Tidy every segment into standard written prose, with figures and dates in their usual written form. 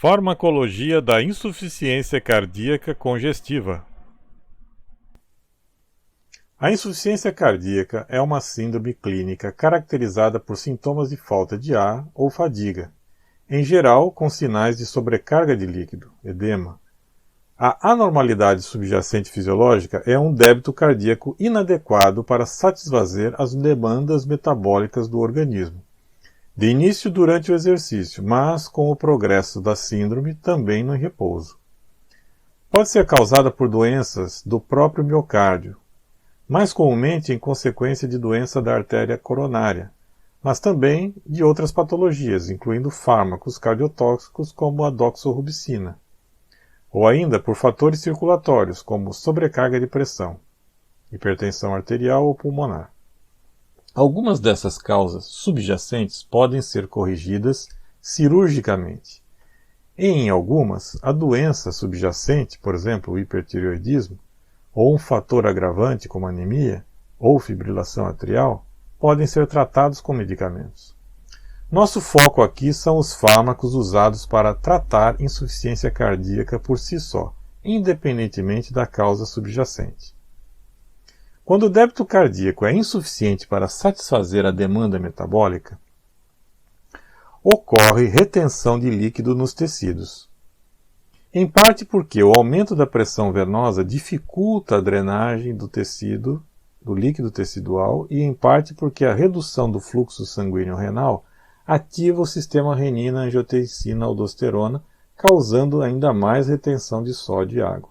Farmacologia da insuficiência cardíaca congestiva. A insuficiência cardíaca é uma síndrome clínica caracterizada por sintomas de falta de ar ou fadiga, em geral com sinais de sobrecarga de líquido, edema. A anormalidade subjacente fisiológica é um débito cardíaco inadequado para satisfazer as demandas metabólicas do organismo. De início durante o exercício, mas com o progresso da síndrome também no repouso. Pode ser causada por doenças do próprio miocárdio, mais comumente em consequência de doença da artéria coronária, mas também de outras patologias, incluindo fármacos cardiotóxicos como a doxorubicina, ou ainda por fatores circulatórios, como sobrecarga de pressão, hipertensão arterial ou pulmonar. Algumas dessas causas subjacentes podem ser corrigidas cirurgicamente. E, em algumas, a doença subjacente, por exemplo, o hipertireoidismo, ou um fator agravante como anemia ou fibrilação atrial, podem ser tratados com medicamentos. Nosso foco aqui são os fármacos usados para tratar insuficiência cardíaca por si só, independentemente da causa subjacente. Quando o débito cardíaco é insuficiente para satisfazer a demanda metabólica, ocorre retenção de líquido nos tecidos. Em parte porque o aumento da pressão venosa dificulta a drenagem do tecido, do líquido tecidual, e em parte porque a redução do fluxo sanguíneo renal ativa o sistema renina-angiotensina-aldosterona, causando ainda mais retenção de sódio e água.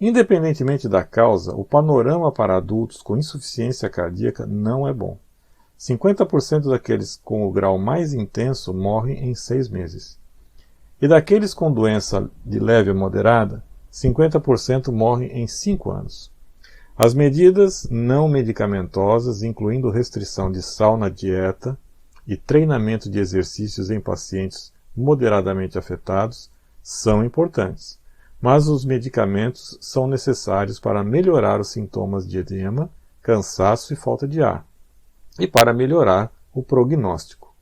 Independentemente da causa, o panorama para adultos com insuficiência cardíaca não é bom. 50% daqueles com o grau mais intenso morrem em 6 meses. E daqueles com doença de leve a moderada, 50% morrem em 5 anos. As medidas não medicamentosas, incluindo restrição de sal na dieta e treinamento de exercícios em pacientes moderadamente afetados, são importantes. Mas os medicamentos são necessários para melhorar os sintomas de edema, cansaço e falta de ar, e para melhorar o prognóstico.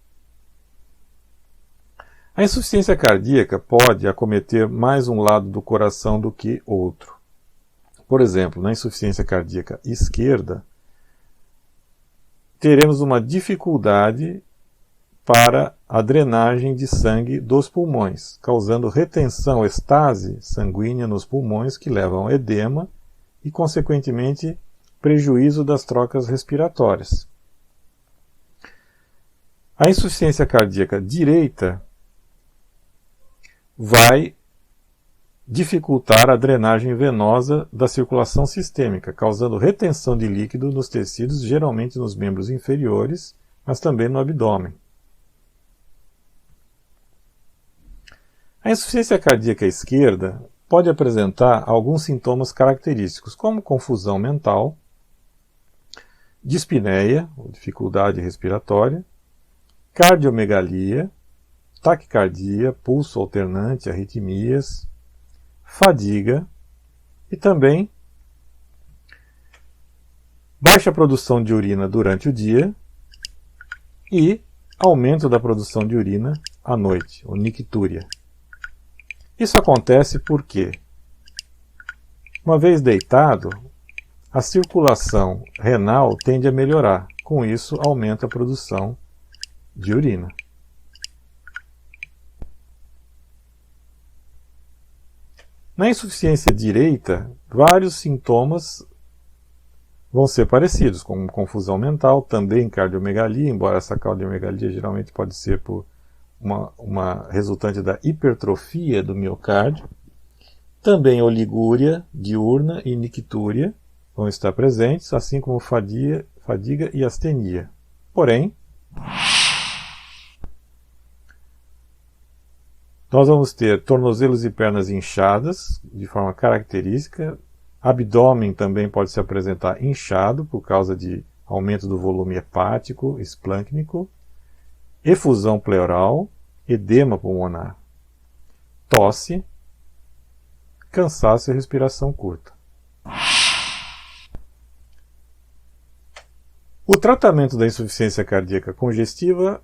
A insuficiência cardíaca pode acometer mais um lado do coração do que outro. Por exemplo, na insuficiência cardíaca esquerda, teremos uma dificuldade para a drenagem de sangue dos pulmões, causando retenção, estase sanguínea nos pulmões que levam ao edema e, consequentemente, prejuízo das trocas respiratórias. A insuficiência cardíaca direita vai dificultar a drenagem venosa da circulação sistêmica, causando retenção de líquido nos tecidos, geralmente nos membros inferiores, mas também no abdômen. A insuficiência cardíaca esquerda pode apresentar alguns sintomas característicos, como confusão mental, dispneia, ou dificuldade respiratória, cardiomegalia, taquicardia, pulso alternante, arritmias, fadiga e também baixa produção de urina durante o dia e aumento da produção de urina à noite, ou nictúria. Isso acontece porque, uma vez deitado, a circulação renal tende a melhorar. Com isso, aumenta a produção de urina. Na insuficiência direita, vários sintomas vão ser parecidos, como confusão mental, também cardiomegalia, embora essa cardiomegalia geralmente pode ser por uma resultante da hipertrofia do miocárdio. Também oligúria diurna e nictúria vão estar presentes, assim como fadiga e astenia. Porém, nós vamos ter tornozelos e pernas inchadas, de forma característica. Abdômen também pode se apresentar inchado, por causa de aumento do volume hepático, esplâncnico. Efusão pleural, edema pulmonar, tosse, cansaço e respiração curta. O tratamento da insuficiência cardíaca congestiva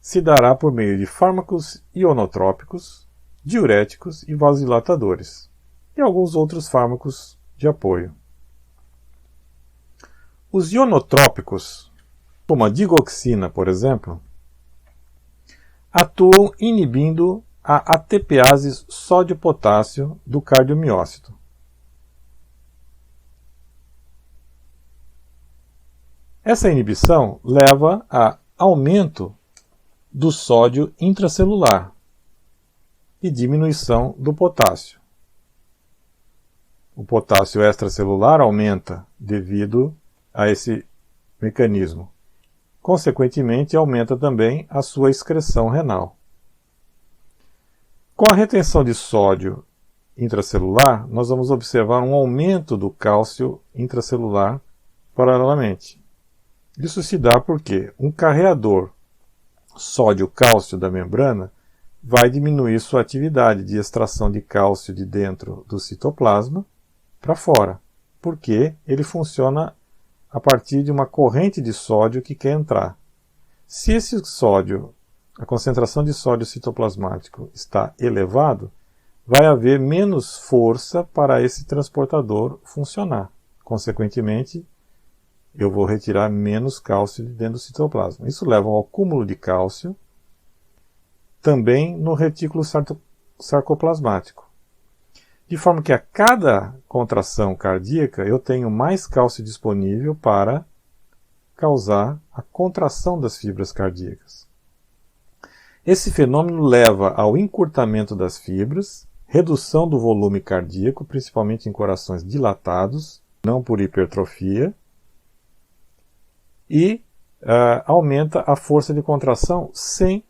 se dará por meio de fármacos ionotrópicos, diuréticos e vasodilatadores, e alguns outros fármacos de apoio. Os ionotrópicos, como a digoxina, por exemplo, atuam inibindo a ATPase sódio-potássio do cardiomiócito. Essa inibição leva a aumento do sódio intracelular e diminuição do potássio. O potássio extracelular aumenta devido a esse mecanismo. Consequentemente, aumenta também a sua excreção renal. Com a retenção de sódio intracelular, nós vamos observar um aumento do cálcio intracelular paralelamente. Isso se dá porque um carreador sódio-cálcio da membrana vai diminuir sua atividade de extração de cálcio de dentro do citoplasma para fora, porque ele funciona a partir de uma corrente de sódio que quer entrar. Se esse sódio, a concentração de sódio citoplasmático está elevado, vai haver menos força para esse transportador funcionar. Consequentemente, eu vou retirar menos cálcio de dentro do citoplasma. Isso leva ao acúmulo de cálcio também no retículo sarcoplasmático. De forma que a cada contração cardíaca eu tenho mais cálcio disponível para causar a contração das fibras cardíacas. Esse fenômeno leva ao encurtamento das fibras, redução do volume cardíaco, principalmente em corações dilatados, não por hipertrofia, e aumenta a força de contração sem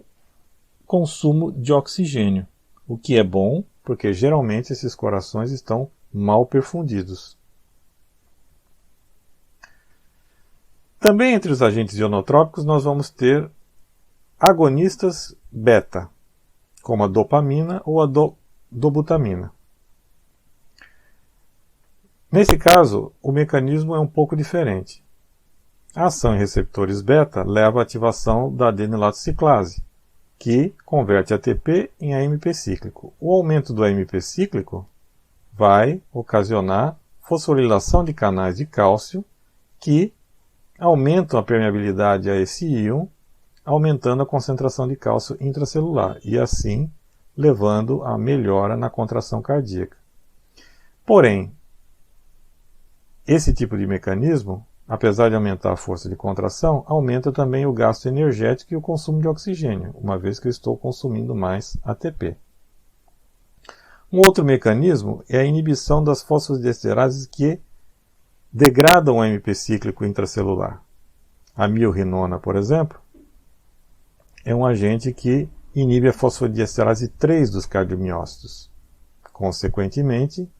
consumo de oxigênio, o que é bom, porque geralmente esses corações estão mal perfundidos. Também entre os agentes ionotrópicos nós vamos ter agonistas beta, como a dopamina ou a dobutamina. Nesse caso, o mecanismo é um pouco diferente. A ação em receptores beta leva à ativação da adenilatociclase, que converte ATP em AMP cíclico. O aumento do AMP cíclico vai ocasionar fosforilação de canais de cálcio que aumentam a permeabilidade a esse íon, aumentando a concentração de cálcio intracelular e assim levando a melhora na contração cardíaca. Porém, esse tipo de mecanismo, apesar de aumentar a força de contração, aumenta também o gasto energético e o consumo de oxigênio, uma vez que eu estou consumindo mais ATP. Um outro mecanismo é a inibição das fosfodiesterases que degradam o AMP cíclico intracelular. A milrinona, por exemplo, é um agente que inibe a fosfodiesterase 3 dos cardiomiócitos. Consequentemente,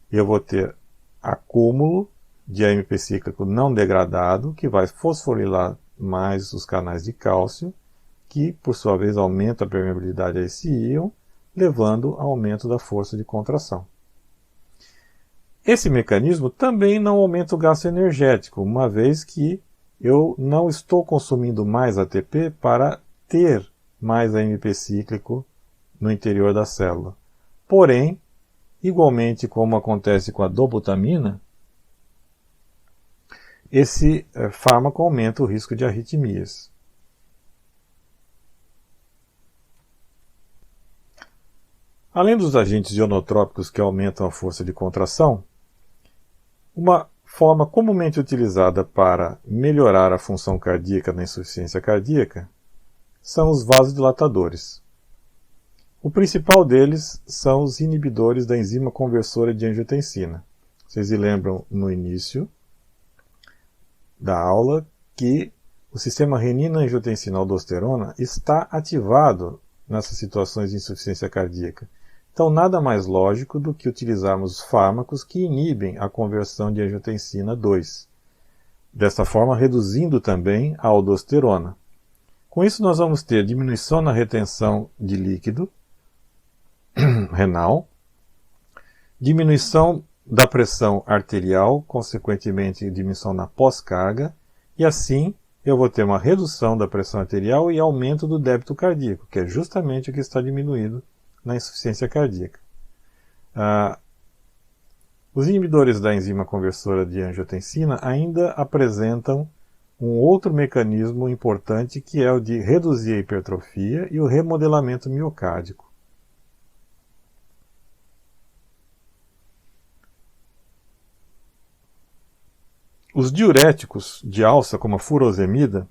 eu vou ter acúmulo de AMP cíclico não degradado, que vai fosforilar mais os canais de cálcio, que por sua vez aumenta a permeabilidade a esse íon, levando ao aumento da força de contração. Esse mecanismo também não aumenta o gasto energético, uma vez que eu não estou consumindo mais ATP para ter mais AMP cíclico no interior da célula. Porém, igualmente como acontece com a dobutamina, esse fármaco aumenta o risco de arritmias. Além dos agentes ionotrópicos que aumentam a força de contração, uma forma comumente utilizada para melhorar a função cardíaca na insuficiência cardíaca são os vasodilatadores. O principal deles são os inibidores da enzima conversora de angiotensina. Vocês se lembram no início da aula que o sistema renina-angiotensina-aldosterona está ativado nessas situações de insuficiência cardíaca. Então, nada mais lógico do que utilizarmos fármacos que inibem a conversão de angiotensina 2. Desta forma, reduzindo também a aldosterona. Com isso, nós vamos ter diminuição na retenção de líquido renal, diminuição da pressão arterial, consequentemente diminuição na pós-carga, e assim eu vou ter uma redução da pressão arterial e aumento do débito cardíaco, que é justamente o que está diminuído na insuficiência cardíaca. Os inibidores da enzima conversora de angiotensina ainda apresentam um outro mecanismo importante, que é o de reduzir a hipertrofia e o remodelamento miocárdico. Os diuréticos de alça, como a furosemida,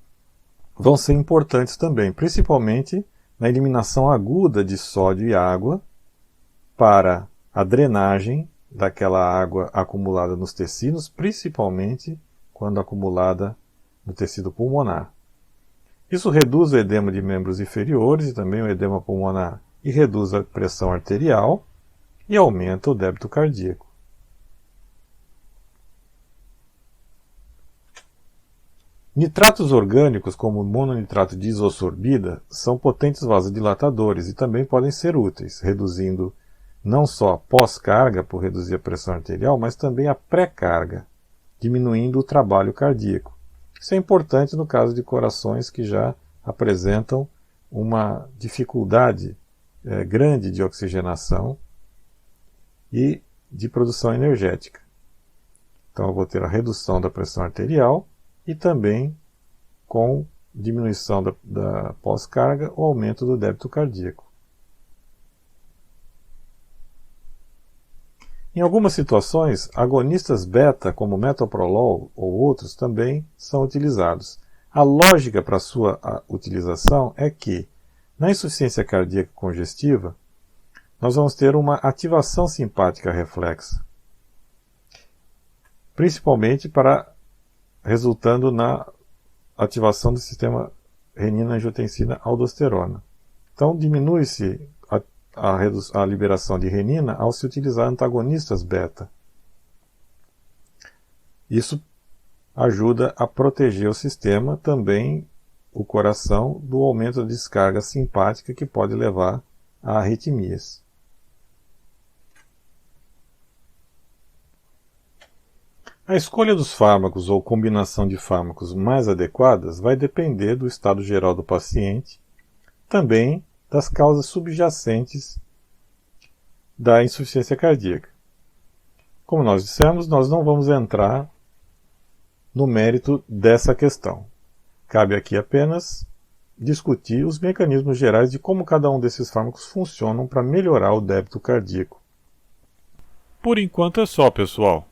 vão ser importantes também, principalmente na eliminação aguda de sódio e água para a drenagem daquela água acumulada nos tecidos, principalmente quando acumulada no tecido pulmonar. Isso reduz o edema de membros inferiores e também o edema pulmonar, e reduz a pressão arterial e aumenta o débito cardíaco. Nitratos orgânicos, como o mononitrato de isosorbida, são potentes vasodilatadores e também podem ser úteis, reduzindo não só pós-carga, por reduzir a pressão arterial, mas também a pré-carga, diminuindo o trabalho cardíaco. Isso é importante no caso de corações que já apresentam uma dificuldade grande de oxigenação e de produção energética. Então eu vou ter a redução da pressão arterial e também, com diminuição da pós-carga, o aumento do débito cardíaco. Em algumas situações, agonistas beta, como metoprolol ou outros, também são utilizados. A lógica para sua utilização é que, na insuficiência cardíaca congestiva, nós vamos ter uma ativação simpática reflexa, principalmente resultando na ativação do sistema renina-angiotensina-aldosterona. Então, diminui-se a liberação de renina ao se utilizar antagonistas beta. Isso ajuda a proteger o sistema, também o coração, do aumento da descarga simpática que pode levar a arritmias. A escolha dos fármacos ou combinação de fármacos mais adequadas vai depender do estado geral do paciente, também das causas subjacentes da insuficiência cardíaca. Como nós dissemos, nós não vamos entrar no mérito dessa questão. Cabe aqui apenas discutir os mecanismos gerais de como cada um desses fármacos funcionam para melhorar o débito cardíaco. Por enquanto é só, pessoal.